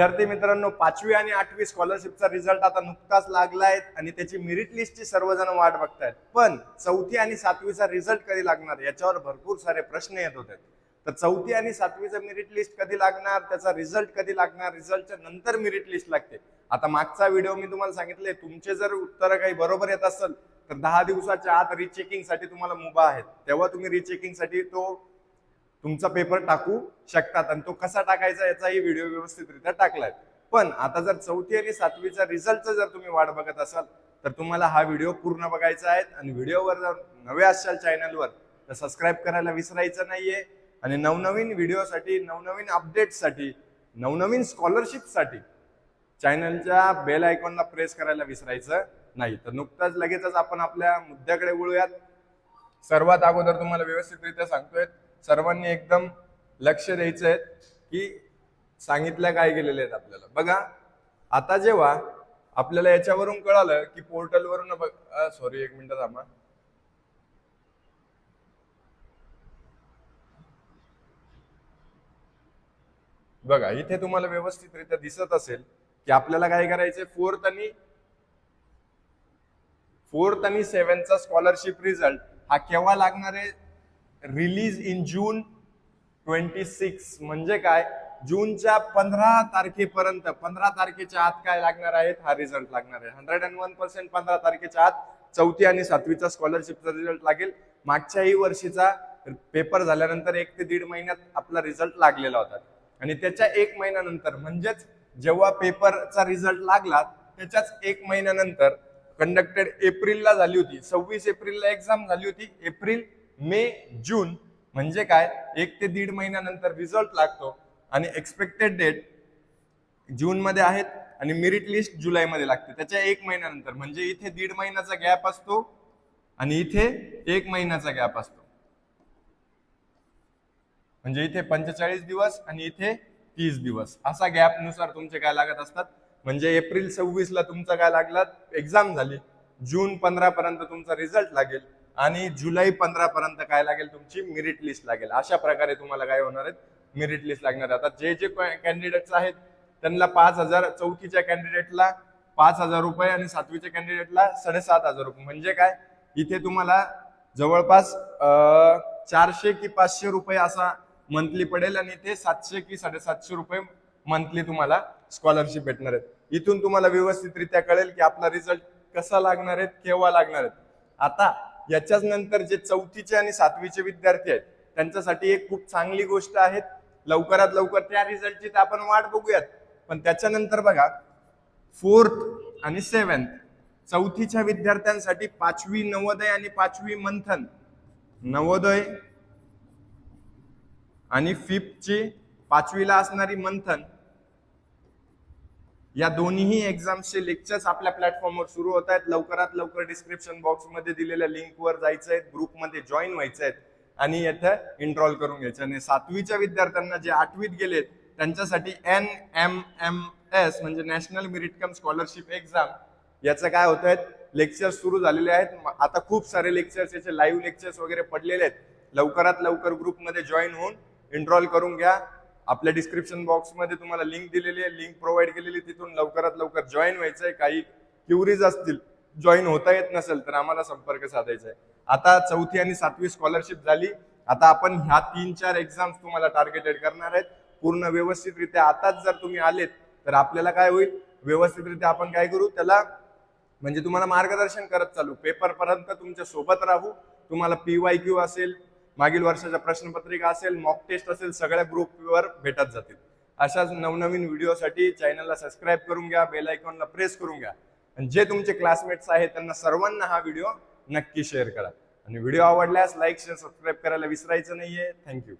विद्यार्थी मित्रांनो, 5वी आणि 8वी स्कॉलरशिपचा रिझल्ट आता नुकताच लागलाय आणि त्याची मेरिट लिस्टची सर्वजण वाट बघतायत. पण 4थी आणि 7वीचा रिझल्ट कधी लागणार याच्यावर भरपूर सारे प्रश्न येत होते. तर 4थी आणि 7वीचा मेरिट लिस्ट कधी लागणार, त्याचा रिझल्ट कधी लागणार, रिझल्टच्या नंतर मेरिट लिस्ट लागते. आता मागचा व्हिडिओ मी तुम्हाला सांगितले, तुमचे जर उत्तर काही बरोबर येत असेल तर 10 दिवसाच्या आत रिचेकिंग साठी तुम्हाला मुभा आहेत. तेव्हा तुम्ही रिचेकिंग साठी तुमचा पेपर टाकू शकतात आणि तो कसा टाकायचा याचाही व्हिडिओ व्यवस्थितरित्या टाकलाय. पण आता जर 4थी आणि 7वीचा रिझल्टचा जर तुम्ही वाट बघत असाल तर तुम्हाला हा व्हिडिओ पूर्ण बघायचा आहे. आणि व्हिडिओवर जर नवे असाल चॅनलवर तर सबस्क्राईब करायला विसरायचं नाहीये. आणि नवनवीन व्हिडिओसाठी, नवनवीन अपडेटसाठी, नवनवीन स्कॉलरशिपसाठी चॅनलच्या बेल आयकॉनला प्रेस करायला विसरायचं नाही. तर नुकताच लगेचच आपण आपल्या मुद्द्याकडे वळूयात. सर्वात अगोदर तुम्हाला व्यवस्थितरित्या सांगतोय, सर्वांनी एकदम लक्ष द्यायचं आहे की सांगितलं काय गेलेले आहेत आपल्याला. बघा, आता जेव्हा आपल्याला याच्यावरून कळालं की पोर्टलवरून सॉरी एक मिनिट थांबा. बघा, इथे तुम्हाला व्यवस्थितरित्या दिसत असेल की आपल्याला काय करायचंय, फोर्थ आणि 7चा स्कॉलरशिप रिझल्ट हा केव्हा लागणार आहे, रिलीज इन जून 26. म्हणजे काय, जूनच्या 15 तारखेपर्यंत, 15 तारखेच्या आत काय लागणार आहे, हा रिझल्ट लागणार आहे. 101% 15 तारखेच्या आत 4थी आणि 7वीचा स्कॉलरशिपचा रिझल्ट लागेल. मागच्याही वर्षीचा पेपर झाल्यानंतर 1 ते 1.5 महिन्यात आपला रिझल्ट लागलेला होता. आणि त्याच्या 1 महिन्यानंतर, म्हणजेच जेव्हा पेपरचा रिझल्ट लागला त्याच्याच 1 महिन्यानंतर, कंडक्टेड एप्रिलला झाली होती, 26 एप्रिलला एक्झाम झाली होती. एप्रिल, मे, जून, म्हणजे काय, 1 ते 1.5 महिन्यानंतर रिझल्ट लागतो. आणि एक्सपेक्टेड डेट जून मध्ये आहेत आणि मेरिट लिस्ट जुलैमध्ये लागते, त्याच्या 1 महिन्यानंतर. म्हणजे इथे 1.5 महिन्याचा गॅप असतो आणि इथे 1 महिन्याचा गॅप असतो. म्हणजे इथे 45 दिवस आणि इथे 30 दिवस असा गॅप नुसार तुमचे काय लागत असतात. म्हणजे एप्रिल 26 ला तुमचा काय लागला, एक्झाम झाली, जून 15 पर्यंत तुमचा रिझल्ट लागेल आणि जुलै 15 पर्यंत काय लागेल, तुमची मेरिट लिस्ट लागेल. अशा प्रकारे तुम्हाला काय होणार आहे, मेरिट लिस्ट लागणार. आता जे कॅन्डिडेट्स आहेत त्यांना 5,000, 4थीच्या कॅन्डिडेटला 5,000 रुपये आणि 7वीच्या कॅन्डिडेटला 7,500 रुपये. म्हणजे काय, इथे तुम्हाला जवळपास 400 की 500 रुपये असा मंथली पडेल आणि इथे 700 की 750 रुपये मंथली तुम्हाला स्कॉलरशिप भेटणार आहेत. इथून तुम्हाला व्यवस्थितरित्या कळेल की आपला रिझल्ट कसा लागणार आहे, केव्हा लागणार आहेत. आता याच्याच नंतर जे 4थीचे आणि 7वीचे विद्यार्थी आहेत त्यांच्यासाठी एक खूप चांगली गोष्ट आहे. लवकरात लवकर त्या रिझल्टची आपण वाट बघूयात. पण त्याच्यानंतर बघा, 4th आणि 7th 4थीच्या विद्यार्थ्यांसाठी 5वी नवोदय आणि 5वी मंथन, नवोदय आणि 5th 5वीला असणारी मंथन, या दोन्ही एक्झाम्सचे लेक्चर्स आपल्या प्लॅटफॉर्मवर सुरू होत आहेत. लवकरात लवकर डिस्क्रिप्शन बॉक्स मध्ये दिलेल्या लिंकवर जायचं आहे, ग्रुपमध्ये जॉईन व्हायचं आहे आणि इथं इनरोल करून घ्यायचं. आणि 7वीच्या विद्यार्थ्यांना जे 8वीत गेलेत त्यांच्यासाठी NMMS म्हणजे नॅशनल मेरिट कम स्कॉलरशिप एक्झाम, याचं काय होत आहेत, लेक्चर सुरू झालेले आहेत. आता खूप सारे लेक्चर्स, याचे लाईव्ह लेक्चर्स वगैरे पडलेले आहेत. लवकरात लवकर ग्रुपमध्ये जॉईन होऊन इनरोल करून घ्या. आपल्या डिस्क्रिप्शन बॉक्स मध्ये तुम्हाला लिंक दिलेली आहे, लिंक प्रोव्हाइड केलेली, तिथून लवकरात लवकर जॉईन व्हायचंय. काही क्युरीज असतील, जॉईन होता येत नसेल तर आम्हाला संपर्क साधायचा आहे. आता 4थी आणि 7वी स्कॉलरशिप झाली. आता आपण ह्या 3-4 एक्झाम्स तुम्हाला टार्गेटेड करणार आहेत. पूर्ण व्यवस्थितरित्या आताच जर तुम्ही आलेत तर आपल्याला काय होईल, व्यवस्थितरित्या आपण काय करू, त्याला म्हणजे तुम्हाला मार्गदर्शन करत चालू, पेपर पर्यंत तुमच्या सोबत राहू. तुम्हाला PYQ असेल, मागील वर्षाच्या प्रश्नपत्रिका असेल, मॉक टेस्ट असेल, सगळ्या ग्रुपवर भेटत जातील. अशाच नवनवीन व्हिडिओसाठी चॅनलला सबस्क्राईब करून घ्या, बेल आयकॉनला प्रेस करून घ्या. आणि जे तुमचे क्लासमेट्स आहेत त्यांना सर्वांना हा व्हिडिओ नक्की शेअर करा. आणि व्हिडिओ आवडल्यास लाईक, शेअर, सबस्क्राईब करायला विसरायचं नाहीये. थँक्यू.